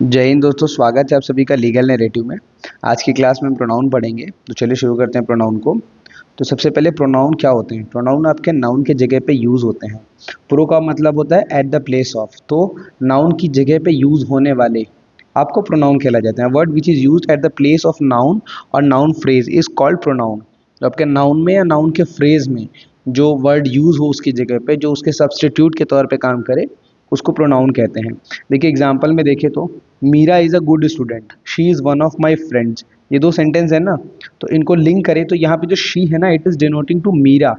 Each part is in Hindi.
जय हिंद दोस्तों, स्वागत है आप सभी का लीगल नैरेटिव में। आज की क्लास में हम प्रोनाउन पढ़ेंगे, तो चलिए शुरू करते हैं प्रोनाउन को। तो सबसे पहले प्रोनाउन क्या होते हैं। प्रोनाउन आपके नाउन के जगह पे यूज होते हैं। प्रो का मतलब होता है एट द प्लेस ऑफ, तो नाउन की जगह पे यूज होने वाले आपको प्रोनाउन कहला जाता है। Word which is use at the place of noun और noun phrase is called pronoun. तो आपके नाउन में या नाउन के फ्रेज में जो वर्ड यूज हो उसकी जगह पे, जो उसके सब्सटीट्यूट के तौर पे काम करे, उसको प्रोनाउन कहते हैं। देखिए एग्जाम्पल में देखें तो Meera is a good student, she is one of my friends. ये दो सेंटेंस है ना, तो इनको लिंक करें तो यहाँ पे जो शी है ना, it is denoting to Meera,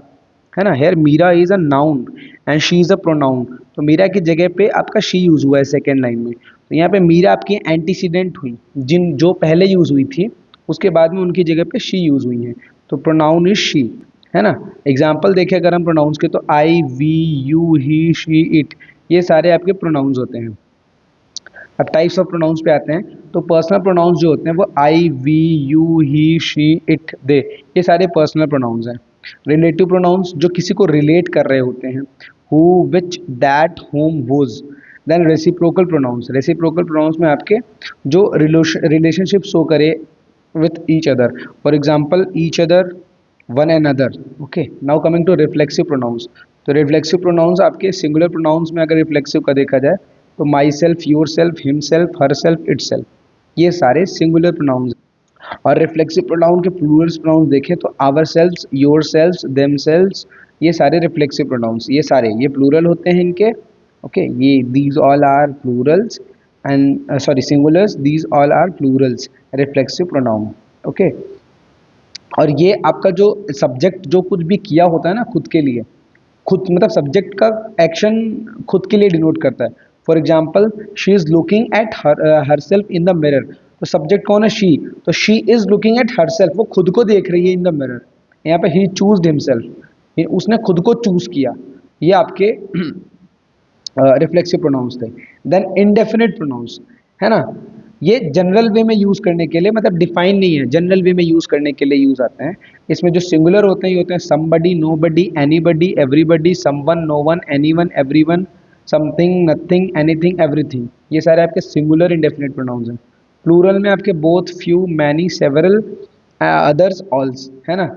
है ना। Here Meera is a noun and she is a pronoun. तो मीरा की जगह पे आपका शी यूज़ हुआ है सेकेंड लाइन में। तो यहाँ पे मीरा आपकी एंटीसीडेंट हुई, जिन जो पहले यूज़ हुई थी उसके बाद में उनकी जगह पे शी यूज़ हुई है। तो प्रोनाउन इज शी, है ना। एग्जाम्पल देखें अगर हम प्रोनाउंस के, तो I, we, you, he, she, it, ये सारे आपके प्रोनाउंस होते हैं। अब टाइप्स ऑफ प्रोनाउंस पे आते हैं। तो पर्सनल प्रोनाउंस जो होते हैं वो I, we, you, he, she, it, they, ये सारे पर्सनल प्रोनाउंस हैं। रिलेटिव प्रोनाउंस जो किसी को रिलेट कर रहे होते हैं, who, which, that, whom, whose. Then reciprocal pronouns. Reciprocal pronouns में आपके जो रिलेशनशिप शो करे with each other, for example each other, one and other. Okay, now coming to reflexive pronouns. तो रिफ्लेक्सिव प्रोनाउंस आपके सिंगुलर प्रोनाउंस में अगर रिफ्लेक्सिव का देखा जाए तो myself, yourself, himself, herself, itself, ये सारे सिंगुलर प्रोनाउंस। और रिफ्लेक्सिव प्रोनाउन के प्लूरल्स प्रोनाउंस देखें तो ourself, yourself, themself, ये सारे रिफ्लेक्सिव प्रोनाउंस, ये सारे ये प्लूरल होते हैं इनके। ओके, ये these all are plurals and sorry singulars, these all are plurals, reflexive pronoun. Okay, और ये आपका जो सब्जेक्ट जो कुछ भी किया होता है ना खुद के लिए, खुद मतलब सब्जेक्ट का एक्शन खुद के लिए डिनोट करता है। For example she is looking at her self in the mirror. तो सब्जेक्ट कौन है? शी। तो she is looking at her self, वो खुद को देख रही है इन द मिरर। यहाँ पे ही चूज हिमसेल्फ, उसने खुद को चूज किया। ये आपके रिफ्लेक्सिव प्रोनाउंस थे। देन इंडेफिनिट प्रोनाउंस, है ना। ये जनरल वे में यूज करने के लिए, मतलब डिफाइन नहीं है, जनरल वे में यूज करने के लिए यूज आते हैं। इसमें जो सिंगुलर होते हैं ये होते हैं somebody, nobody, anybody, everybody, someone, no one, anyone, everyone, something, nothing, anything, everything, ये सारे आपके सिंगुलर इंडेफिनिट प्रोनाउंस हैं। प्लूरल में आपके both, few, many, several, others, alls, है ना।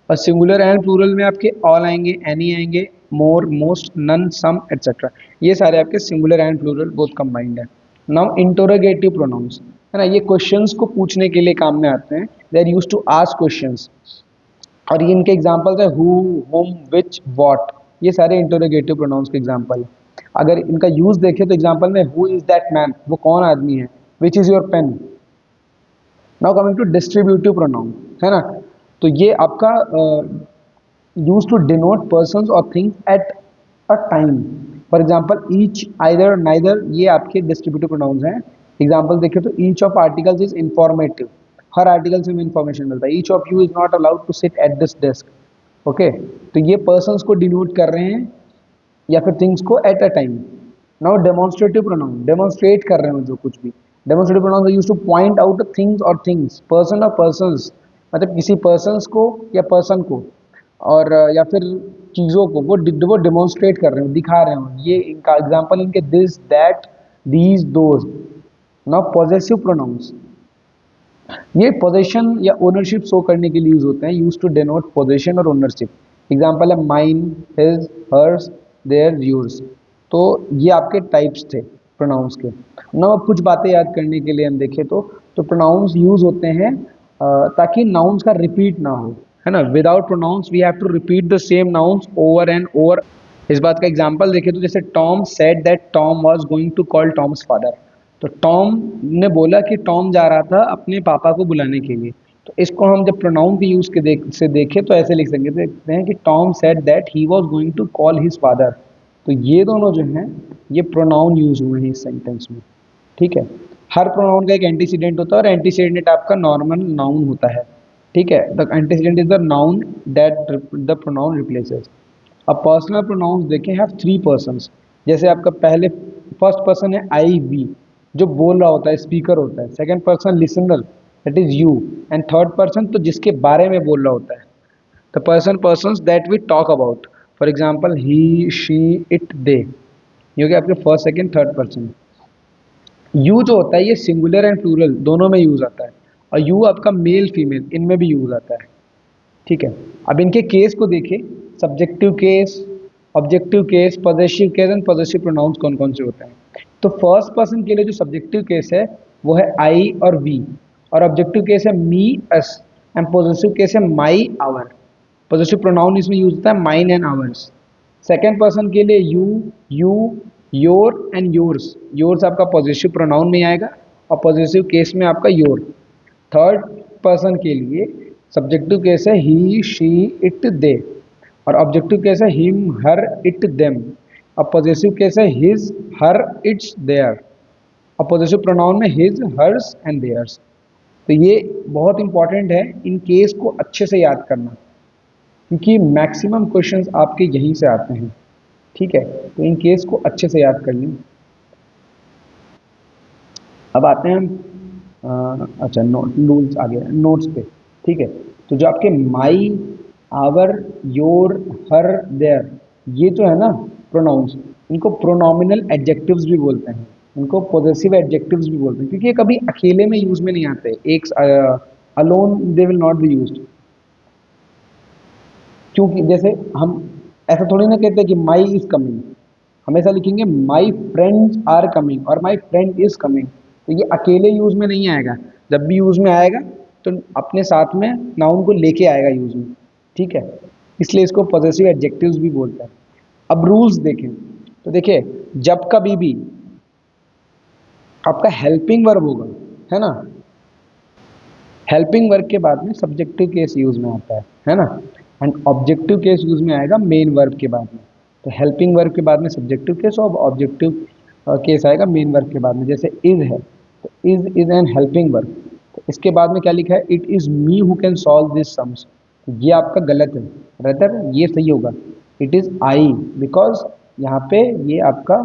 और सिंगुलर एंड प्लूरल में आपके ऑल आएंगे, एनी आएंगे, more, most, none, some, etcetera, ये सारे आपके singular and plural both combined है। नाउ इंटरोगेटिव प्रोनाउंस, है ना, ये क्वेश्चंस को पूछने के लिए काम में आते हैं। They are used to ask questions. और ये इनके एग्जांपल्स है हु, होम, विच, व्हाट, ये सारे इंटरोगेटिव प्रोनाउंस के एग्जांपल। अगर इनका यूज देखें तो एग्जांपल में हु इज दैट मैन, वो कौन आदमी है। Which is your pen. Now coming to distributive pronoun, है ना। तो ये आपका यूज टू डिनोट पर्सन्स और things at a time. For example each, either, neither, ये आपके डिस्ट्रीब्यूटिव प्रोनाउंस हैं। एग्जाम्पल देखें तो each of articles is informative, हर आर्टिकल से हमें इंफॉर्मेशन मिलता है। Each of you is not allowed to sit at this desk. Okay, तो ये पर्सन्स को डिनोट कर रहे हैं या फिर थिंग्स को eight a time. Now demonstrative pronoun, demonstrate कर रहे हो जो कुछ भी। Demonstrative pronoun use two point out things और थिंग्स, पर्सन और पर्सन्स, मतलब किसी पर्सन्स को या पर्सन को, और या फिर चीज़ों को वो डेमोन्स्ट्रेट कर रहे हो, दिखा रहे हो। ये इनका एग्जाम्पल इनके this, that, these, those. Now possessive pronouns, ये पोजेशन या ओनरशिप शो करने के लिए यूज होते हैं, यूज टू डेनोट पोजेशन और ओनरशिप। एग्जाम्पल है mine, his, hers, their, yours. तो ये आपके टाइप्स थे प्रोनाउंस के। नाउ अब कुछ बातें याद करने के लिए हम देखें तो प्रोनाउंस यूज होते हैं ताकि नाउन्स का रिपीट ना हो, है ना। Without pronouns we have to repeat the same nouns over and over. इस बात का एग्जाम्पल देखें तो जैसे Tom said that Tom was going to call Tom's father. तो टॉम ने बोला कि टॉम जा रहा था अपने पापा को बुलाने के लिए। तो इसको हम जब प्रोनाउन के यूज के से देखें तो ऐसे लिख सकते हैं कि Tom said that he was going to call his father. तो ये दोनों जो हैं ये प्रोनाउन यूज हुए हैं इस सेंटेंस में। ठीक है, हर प्रोनाउन का एक एंटीसीडेंट होता है और एंटीसीडेंट आपका नॉर्मल नाउन होता है। ठीक है, the antecedent is the noun that the pronoun replaces. अब पर्सनल प्रोनाउंस देखें, हैव थ्री पर्सन्स। जैसे आपका पहले फर्स्ट पर्सन है आई, वी, जो बोल रहा होता है, स्पीकर होता है। Second person listener, that is you. And third person तो जिसके बारे में बोल रहा होता है, the persons that we talk about. For example he, she, it, they, ये हो गया आपके first, second, third person. You जो होता है ये सिंगुलर एंड प्लूरल दोनों में यूज आता है, और यू आपका मेल फीमेल इनमें भी यूज आता है। ठीक है, अब इनके केस को देखिए, subjective case, objective case, possessive case and possessive pronouns कौन कौन से होते हैं। तो फर्स्ट पर्सन के लिए जो सब्जेक्टिव केस है वो है आई और वी, और ऑब्जेक्टिव केस है मी अस, एंड पॉजेसिव केस है माई आवर। पॉजेसिव प्रोनाउन इसमें यूज होता है mine and hours. Second person के लिए you, your and yours. Yours आपका पॉजेसिव प्रोनाउन में आएगा और पॉजेसिव केस में आपका योर। थर्ड पर्सन के लिए सब्जेक्टिव केस है ही, शी, इट, दे, और ऑब्जेक्टिव केस है हिम, हर, इट, देम। और पॉजेसिव केस है हिज, हर, इट्स, देयर। और पॉजेसिव प्रोनाउन में हिज, हर्स एंड देयर्स। तो ये बहुत इंपॉर्टेंट है इन केस को अच्छे से याद करना, क्योंकि मैक्सिमम क्वेश्चंस आपके यहीं से आते हैं। ठीक है, तो इन केस को अच्छे से याद कर लें। अब आते हैं हम अच्छा नोट रूल्स आ गया नोट्स पे। ठीक है, तो जो आपके माई, आवर, योर, हर, देयर, ये जो है ना प्रोनाउंस, इनको प्रोनोमिनल एडजेक्टिव्स भी बोलते हैं, इनको पॉजेसिव एडजेक्टिव्स भी बोलते हैं, क्योंकि ये कभी अकेले में यूज में नहीं आते। एक alone they will not be used. क्योंकि जैसे हम ऐसा थोड़ी ना कहते कि माई इज कमिंग, हमेशा लिखेंगे माई फ्रेंड्स आर कमिंग और माई फ्रेंड इज कमिंग। तो ये अकेले यूज में नहीं आएगा, जब भी यूज में आएगा तो अपने साथ में नाउन को लेके आएगा यूज में। ठीक है, इसलिए इसको पॉजेसिव एडजेक्टिव्स भी बोलते हैं। अब रूल्स देखें, तो देखिए जब कभी भी आपका हेल्पिंग वर्ब होगा, है ना, हेल्पिंग वर्ब के बाद में सब्जेक्टिव केस यूज में आता है ना, एंड ऑब्जेक्टिव केस यूज में आएगा मेन वर्ब के बाद में। तो हेल्पिंग वर्ब के बाद में सब्जेक्टिव केस और ऑब्जेक्टिव केस आएगा मेन वर्ब के बाद में। जैसे इज है, तो इज एन हेल्पिंग वर्ब। तो इसके बाद में क्या लिखा है, it is me who can solve this sums. ये आपका गलत है, रदर ये सही होगा, इट इज आई, बिकॉज यहाँ पे ये आपका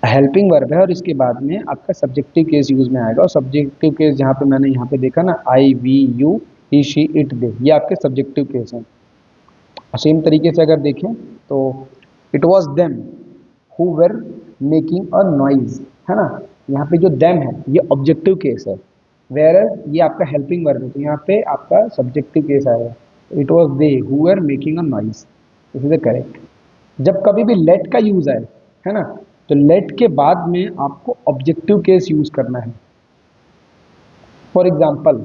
हेल्पिंग वर्ब है और इसके बाद में आपका सब्जेक्टिव केस यूज में आएगा। और सब्जेक्टिव केस जहाँ पे मैंने यहाँ पे देखा ना, I, we, you, he, she, it, they, ये आपके सब्जेक्टिव केस हैं। सेम तरीके से अगर देखें तो it was them who were making a noise, है ना, यहाँ पे जो देम है ये ऑब्जेक्टिव केस है, वेयर ये आपका हेल्पिंग वर्ब है, तो यहाँ पे आपका सब्जेक्टिव केस आएगा। It was they who were making a noise, this is the correct. जब कभी भी लेट का यूज आए, है ना, तो लेट के बाद में आपको ऑब्जेक्टिव केस यूज करना है। For example,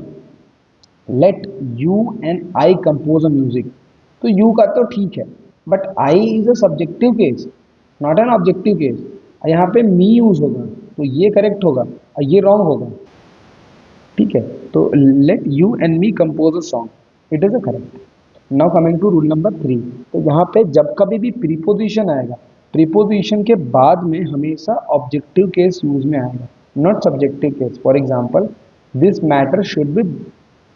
late you and I compose a music. तो यू का तो ठीक है, but I is a subjective case, not an objective case. यहाँ पे मी यूज होगा, तो ये करेक्ट होगा और ये रॉन्ग होगा। ठीक है, तो let you and me compose a song, it is a correct. Now coming to rule number 3। तो यहाँ पे जब कभी भी प्रीपोजिशन आएगा, प्रीपोजिशन के बाद में हमेशा ऑब्जेक्टिव केस यूज में आएगा, not subjective case. For example, this matter should be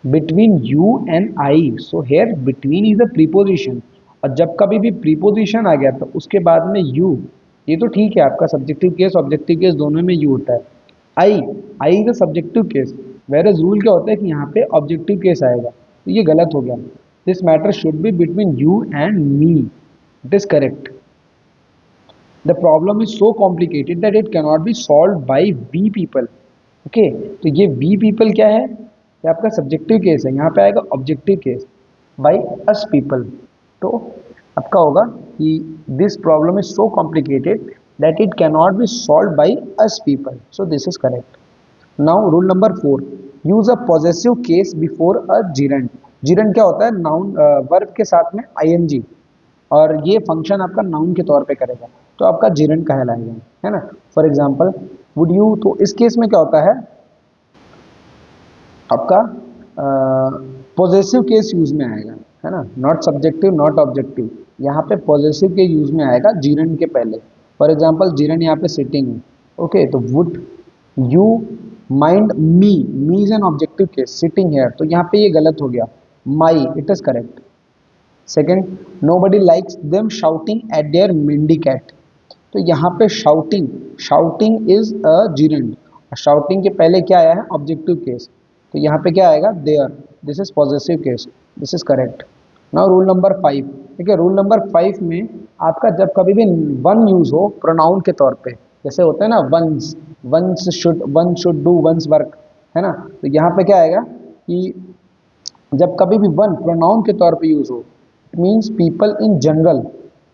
between you and I, so here between is a preposition. और जब कभी भी प्रीपोजिशन आ गया तो उसके बाद में यू, ये तो ठीक है, आपका सब्जेक्टिव केस ऑब्जेक्टिव केस दोनों में यू होता है। I, I is a subjective case, whereas rule क्या होता है कि यहाँ पे ऑब्जेक्टिव केस आएगा, तो ये गलत हो गया। This matter should be between you and me, it is correct. The problem is so complicated that it cannot be solve by we people. Okay, तो ये वी पीपल क्या है, ये आपका सब्जेक्टिव केस है, यहाँ पे आएगा objective case by us people. तो आपका होगा कि this problem is so complicated that it cannot be solve by us people, so this is correct. Now rule number 4, use a possessive case before a gerund. Gerund क्या होता है, नाउन वर्ब के साथ में आईएनजी, और ये फंक्शन आपका नाउन के तौर पे करेगा, तो आपका जिरंड कहलाएगा, है ना। फॉर एग्जाम्पल, वुड यू, तो इस केस में क्या होता है आपका पॉजेसिव केस यूज में आएगा, है ना, नॉट सब्जेक्टिव नॉट ऑब्जेक्टिव। यहाँ पे पॉजेसिव के यूज में आएगा जिरंड के पहले। फॉर एग्जाम्पल, जिरंड यहाँ पे सिटिंग है, ओके, तो would you mind me, me is an objective case, sitting here, तो यहाँ पे ये गलत हो गया, my, it is correct. Second, nobody likes them shouting at their mindy cat. तो यहाँ पे shouting, shouting is a gerund, shouting के पहले क्या आया है, ऑब्जेक्टिव केस, तो यहाँ पे क्या आएगा, their, this is possessive case, this is correct. Now rule number 5। ठीक है, रूल नंबर 5 में आपका जब कभी भी वन यूज हो प्रोनाउन के तौर पे, जैसे होता है ना one's, one should do one's work, है ना। तो यहाँ पे क्या आएगा कि जब कभी भी वन प्रोनाउन के तौर पे यूज हो, it means people in general,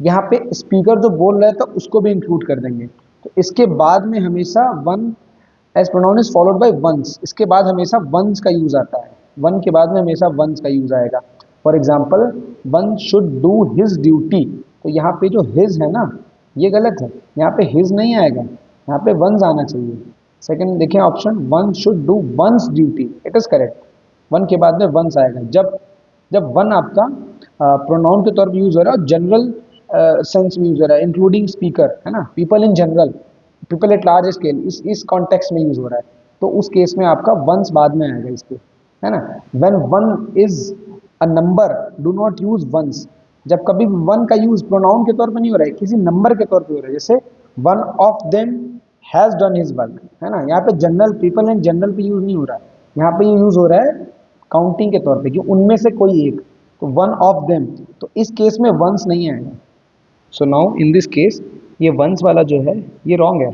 यहाँ पे स्पीकर जो बोल रहा है तो उसको भी इंक्लूड कर देंगे। तो इसके बाद में हमेशा one as pronoun is followed by one's, इसके बाद हमेशा वंस का यूज आता है, वन के बाद में हमेशा वंस का यूज आएगा। For example one should do his duty, तो यहाँ पे जो हिज है ना ये गलत है, यहाँ पे हिज नहीं आएगा, यहाँ पे वंस आना चाहिए। सेकंड देखें option, one should do one's duty, it is correct, one के बाद में वंस आएगा। जब जब वन आपका प्रोनाउन के तौर पर यूज हो रहा है और जनरल सेंस में यूज हो रहा है, इंक्लूडिंग स्पीकर, है ना, people in general, people at large scale, इस कॉन्टेक्स्ट में यूज हो रहा है, तो उस केस में आपका वंस बाद में आएगा इसके, है ना। When one is a number do not use one's, जब कभी वन का यूज प्रोनाउन के तौर पर नहीं हो रहा है, किसी नंबर के तौर पे हो रहा है, जैसे one of them has done his work, है ना, यहाँ पे जनरल पीपल एंड जनरल पे यूज नहीं हो रहा है, यहाँ पे ये यूज हो रहा है काउंटिंग के तौर पे कि उनमें से कोई एक, तो वन ऑफ देम, तो इस केस में वंस नहीं आएगा। So now in this case ये वंस वाला जो है ये रॉन्ग है,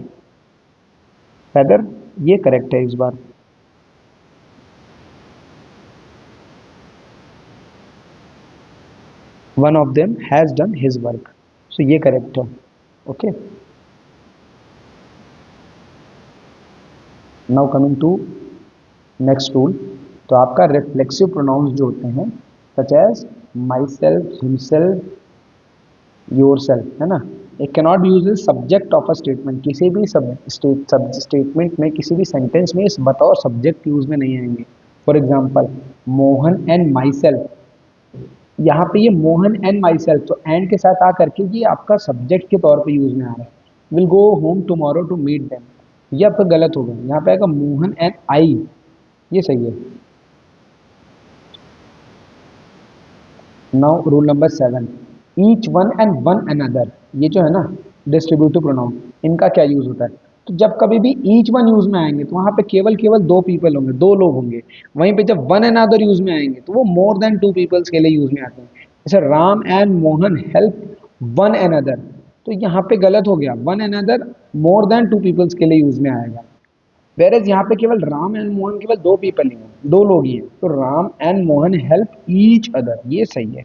वेदर ये करेक्ट है इस बार। One of them has done his work, so ये करेक्ट है। Okay, now coming to next rule. तो आपका रिफ्लेक्सिव प्रोनाउंस जो होते हैं such as myself, himself, yourself, है ना, it cannot be use is subject of a statement, किसी भी स्टेटमेंट में, किसी भी सेंटेंस में इस बतौर सब्जेक्ट यूज में नहीं आएंगे। For example Mohan and my self, यहाँ पे ये मोहन एंड माई सेल्फ, तो एंड के साथ आ करके ये आपका सब्जेक्ट के तौर पे यूज में आ रहा है। Will go home tomorrow to meet them, ये आपका गलत हो गया, यहाँ पे आएगा मोहन एंड आई, ये सही है। Now rule number 7, each one and one another, ये जो है ना डिस्ट्रीब्यूटिव प्रोनाउन, इनका क्या यूज होता है। तो जब कभी भी ईच वन यूज में आएंगे तो वहां पे केवल केवल दो पीपल होंगे, दो लोग होंगे। वहीं पे जब वन अनदर यूज में आएंगे तो वो मोर देन टू पीपल्स के लिए यूज में आते हैं। जैसे Ram and Mohan help one another, तो यहाँ पे गलत हो गया, one another more than two peoples के लिए यूज में आएगा। वेरएज यहाँ पे केवल राम एंड मोहन केवल दो पीपल ही हैं, दो लोग ही हैं, तो Ram and Mohan help each other, ये सही है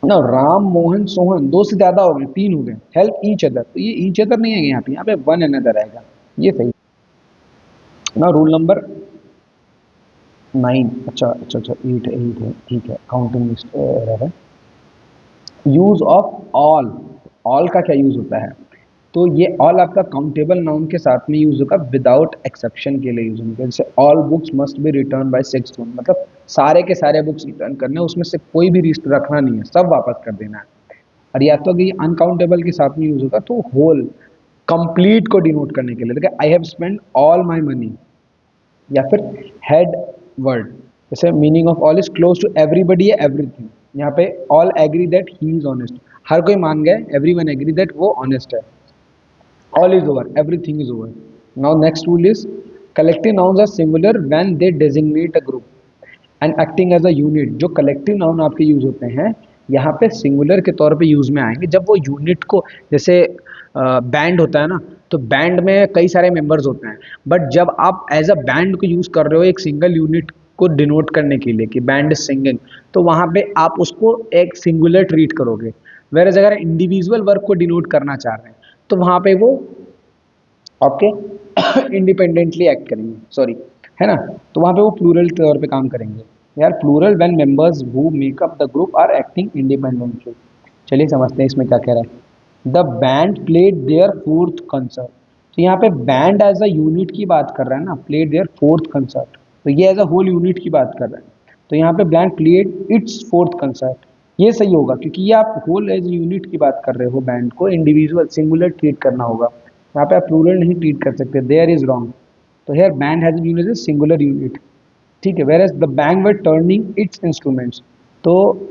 ना। राम मोहन सोहन दो से ज्यादा हो गए, तीन हो गए, हेल्प ईच अदर, तो ये ईच अदर नहीं है यहाँ पे वन अनदर आएगा, ये सही ना। रूल नंबर 9, अच्छा अच्छा अच्छा 8 है, 8 है, ठीक है, काउंटिंग एरर है। यूज ऑफ ऑल का क्या यूज होता है, तो ये ऑल आपका काउंटेबल नाउन के साथ में यूज होगा, विदाउट एक्सेप्शन के लिए यूज होगा। जैसे all books must be return by 6 June, मतलब सारे के सारे बुक्स रिटर्न करने, उसमें से कोई भी लिस्ट रखना नहीं है, सब वापस कर देना है। और या तो ये अनकाउंटेबल के साथ में यूज होगा तो होल कंप्लीट को डिनोट करने के लिए, देखिए I have spend all my money, या फिर हेड वर्ड, जैसे meaning of all is close to everybody या एवरीथिंग, यहाँ पे all agree that he is honest, हर कोई मान गए, एवरीवन एग्री दैट वो ऑनेस्ट है। All is over, everything is over. Now next rule is collective nouns are singular when they designate a group and acting as a unit। जो collective noun आपके यूज होते हैं यहाँ पे सिंगुलर के तौर पे यूज में आएंगे जब वो यूनिट को, जैसे बैंड होता है ना, तो बैंड में कई सारे मेंबर्स होते हैं, बट जब आप एज अ बैंड को यूज कर रहे हो एक सिंगल यूनिट को डिनोट करने के लिए कि बैंड इज सिंगिंग, तो वहाँ पे आप उसको एक सिंगुलर ट्रीट करोगे। वेरएज अगर इंडिविजुअल वर्क को डिनोट करना चाह रहे हैं तो वहाँ पे वो आपके इंडिपेंडेंटली एक्ट करेंगे, सॉरी, है ना, तो वहाँ पे वो प्लूरल के तौर पे काम करेंगे। यार plural when members who make up the group are acting independently. चलिए समझते हैं इसमें क्या कह रहा है। The band played their fourth concert, तो यहाँ पे बैंड एज अ यूनिट की बात कर रहा है ना, प्लेड देयर फोर्थ कंसर्ट, तो ये एज अ होल यूनिट की बात कर रहा है, तो यहाँ पे band played it's fourth concert, ये सही होगा क्योंकि ये आप होल एज यूनिट की बात कर रहे हो, बैंड को इंडिविजुअल सिंगुलर ट्रीट करना होगा, यहाँ पे आप प्लूरल नहीं ट्रीट कर सकते, देयर इज रॉन्ग। तो here band has been used as singular unit, ठीक है। Whereas the band were turning its instruments, तो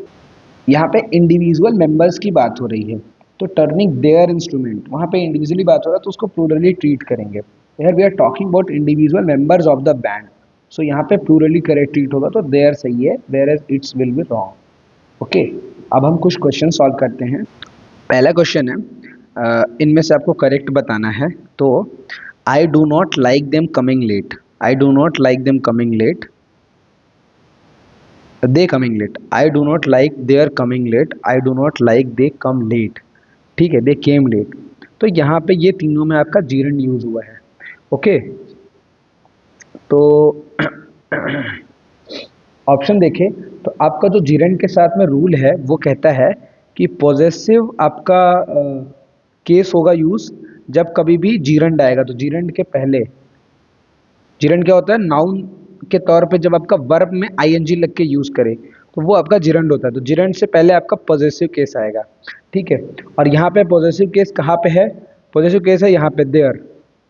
यहाँ पे इंडिविजुअल मेंबर्स की बात हो रही है, तो टर्निंग देयर इंस्ट्रूमेंट, वहाँ पे इंडिविजुअली बात हो रहा है तो उसको प्लूरली ट्रीट करेंगे। Here we are talking about individual members of the band, so यहाँ पे प्लूरली करेक्ट ट्रीट होगा, तो देयर सही है, whereas its will be wrong. Okay, अब हम कुछ क्वेश्चन सॉल्व करते हैं। पहला क्वेश्चन है, इनमें से आपको करेक्ट बताना है। तो I do not like them coming late, I do not like them coming late, they coming late, I do not like their coming late, I do not like they come late, ठीक है, दे केम लेट। तो यहाँ पे ये तीनों में आपका जीरंड यूज हुआ है। ओके, तो ऑप्शन देखें तो आपका जो जीरंड के साथ में रूल है वो कहता है कि पॉजेसिव आपका केस होगा यूज जब कभी भी जीरंड आएगा, तो जीरंड के पहले, जीरंड क्या होता है, नाउन के तौर पे जब आपका वर्ब में आईएनजी लग के यूज करे तो वो आपका जीरंड होता है। तो जीरंड से पहले आपका पॉजेसिव केस आएगा, ठीक है। और यहाँ पे पॉजेसिव केस कहाँ पे है, पॉजेसिव केस है यहाँ पे देयर।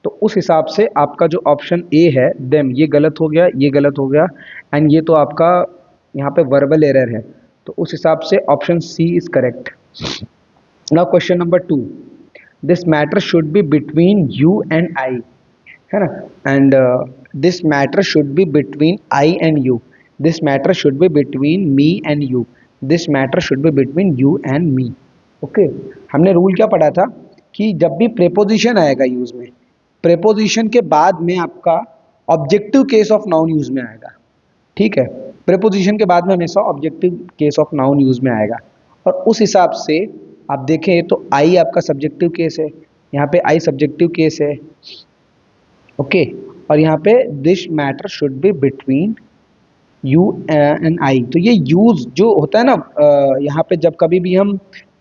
तो उस हिसाब से आपका जो ऑप्शन ए है देम, ये गलत हो गया, ये गलत हो गया, एंड ये तो आपका यहाँ पे वर्बल एरर है। तो उस हिसाब से option C is correct. Now question number 2, this matter should be between you and I, है ना, and this matter should be between I and you, this matter should be between me and you, this matter should be between you and me. Okay, हमने रूल क्या पढ़ा था कि जब भी प्रेपोजिशन आएगा यूज में, प्रेपोजिशन के बाद में आपका objective case of noun use में आएगा, ठीक है। प्रेपोजिशन के बाद में हमेशा objective case of noun use में आएगा। और उस हिसाब से आप देखें तो आई आपका सब्जेक्टिव केस है, यहाँ पे आई सब्जेक्टिव केस है, ओके। और यहाँ पे this matter should be between you and आई। तो ये यूज जो होता है ना, यहाँ पे जब कभी भी हम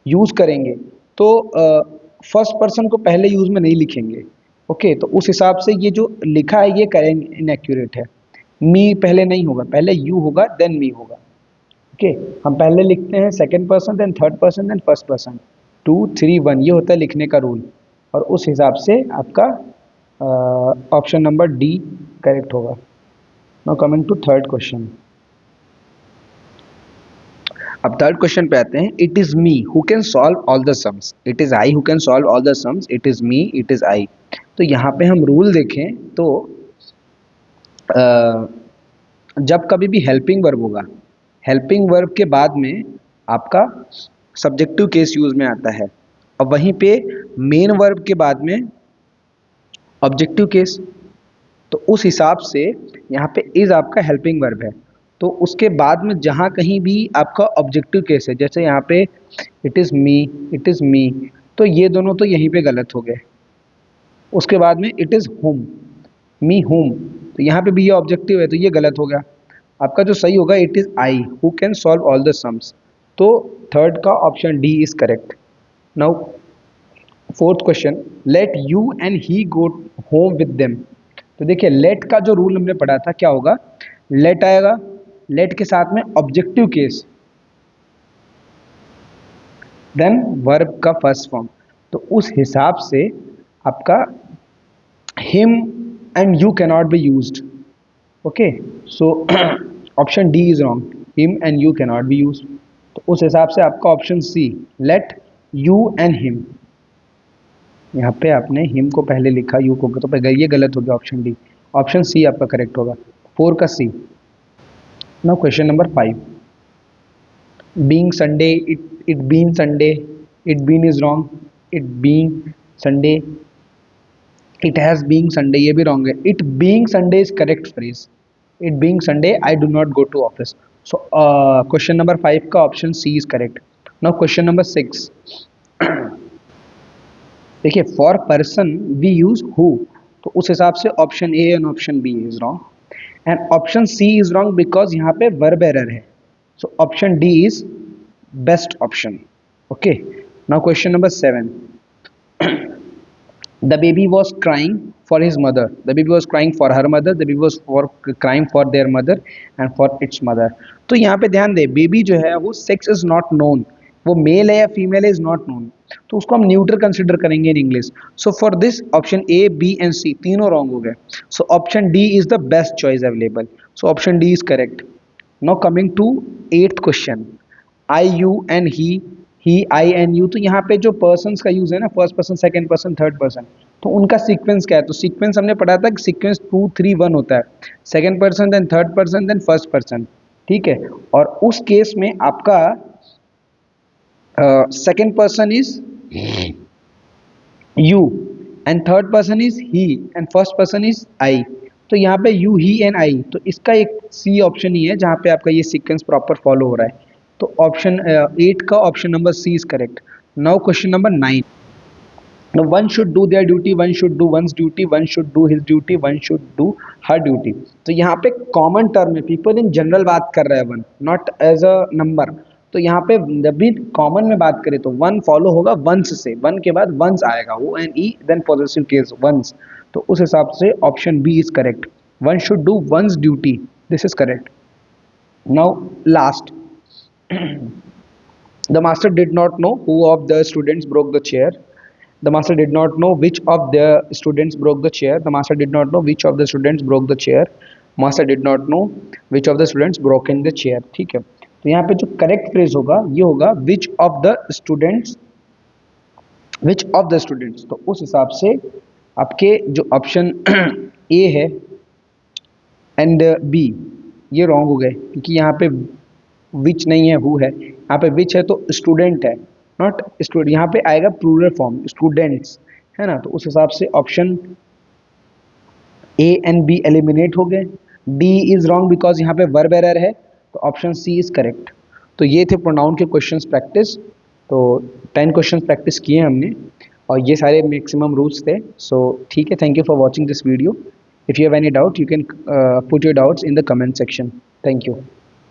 यूज करेंगे तो फर्स्ट पर्सन को पहले यूज में नहीं लिखेंगे, ओके। तो उस हिसाब से ये जो लिखा है ये करेक्ट इनएक्यूरेट है। मी पहले नहीं होगा, पहले यू होगा देन मी होगा, ओके। हम पहले लिखते हैं second person then third person then first person, 2 3 1, ये होता है लिखने का रूल। और उस हिसाब से आपका ऑप्शन नंबर डी करेक्ट होगा। Now coming to third question. अब थर्ड क्वेश्चन पे आते हैं। It is me who can solve all the sums, it is I who can solve all the sums, it is me, it is I. तो यहाँ पे हम रूल देखें तो जब कभी भी हेल्पिंग वर्ब होगा, हेल्पिंग वर्ब के बाद में आपका सब्जेक्टिव केस यूज में आता है, और वहीं पे मेन वर्ब के बाद में ऑब्जेक्टिव केस। तो उस हिसाब से यहाँ पे इज आपका हेल्पिंग वर्ब है, तो उसके बाद में जहाँ कहीं भी आपका ऑब्जेक्टिव केस है, जैसे यहाँ पे it is me, it is me, तो ये दोनों तो यहीं पे गलत हो गए। उसके बाद में it is home, me home, तो यहाँ पे भी ये ऑब्जेक्टिव है तो ये गलत हो गया। आपका जो सही होगा it is I who can solve all the sums. तो थर्ड का option D is correct. Now fourth question, late you and he go home with them. तो देखिए लेट का जो रूल हमने पढ़ा था क्या होगा, लेट आएगा, लेट के साथ में ऑब्जेक्टिव केस, देन वर्ब का फर्स्ट फॉर्म। तो उस हिसाब से आपका him and you can not be used, okay. So option D is wrong, him and you can not be used. तो उस हिसाब से आपका option C, let you and him, यहाँ पे आपने हिम को पहले लिखा यू को, तो ये गलत हो गया, ऑप्शन डी, ऑप्शन सी आपका करेक्ट होगा, 4 का C. Now question number 5, being Sunday, it being Sunday, it been is wrong, it being Sunday, it has being Sunday, ये भी रॉन्ग है। It being Sunday is correct phrase, it being Sunday I do not go to office. So question number 5 का option C is correct. Now question number 6, देखिए for person we use who, तो उस हिसाब से option A and option B is wrong and option C is wrong because यहाँ पे वर्ब एरर है। So option D is best option, okay. Now question number 7, the baby was crying for his mother, the baby was crying for her mother, the baby was crying for their mother and for its mother. तो यहाँ पे ध्यान दे, बेबी जो है वो सेक्स इज नॉट नोन, वो मेल है या फीमेल है इज नॉट नोन, तो उसको हम न्यूट्रल कंसिडर करेंगे in English. So for this option A B and C तीनों रॉन्ग हो गए। सो option D is the best choice available. So option D is correct. Now coming to 8th question, I you and he I and you. तो यहाँ पे जो पर्सन्स का यूज है ना, first person second person third person, तो उनका सीक्वेंस क्या है, तो सीक्वेंस हमने पढ़ा था कि सीक्वेंस 2 3 1 होता है, second person then third person then first person, ठीक है। और उस केस में आपका second person is you and third person is he and first person is I. तो यहाँ पे यू, ही एंड आई, तो इसका एक सी ऑप्शन ही है जहाँ पे आपका ये सीक्वेंस प्रॉपर फॉलो हो रहा है। तो ऑप्शन 8 का option number C is correct. Now question number 9। Now, one should do their duty, one should do one's duty, one should do his duty, one should do her duty। तो यहाँ पे कॉमन टर्म है, पीपल इन जनरल बात कर रहा है one, not as a number. तो यहाँ पे जब भी कॉमन में बात करें तो वन फॉलो होगा वंस से, वन के बाद वंस आएगा, O N E then positive case one's. तो उस हिसाब से option B is correct, one should do one's duty, this is correct. Now last, the master did not know who of the students broke the chair, the master did not know which of the students broke the chair, the master did not know which of the students broke the chair, master did not know which of the students broke in the chair। ठीक है, तो यहाँ पे जो करेक्ट फ्रेज होगा ये होगा which of the students, which of the students। तो उस हिसाब से आपके जो ऑप्शन ए है एंड बी ये रॉन्ग हो गए, क्योंकि यहाँ पे विच नहीं है, हु है। यहाँ पे विच है तो स्टूडेंट है, नॉट स्टूडेंट। यहाँ पे आएगा प्लूरल फॉर्म स्टूडेंट्स, है ना। तो उस हिसाब से option A and B eliminate हो गए। डी इज रॉन्ग बिकॉज यहाँ पे वर्ब एरर है, तो ऑप्शन सी इज करेक्ट। तो ये थे प्रोनाउन के क्वेश्चंस प्रैक्टिस। तो 10 क्वेश्चंस प्रैक्टिस किए हमने और ये सारे मैक्सिमम रूल्स थे। सो ठीक है, thank you for watching this video. If you have any doubt you can put your doubts in the comment section. Thank you.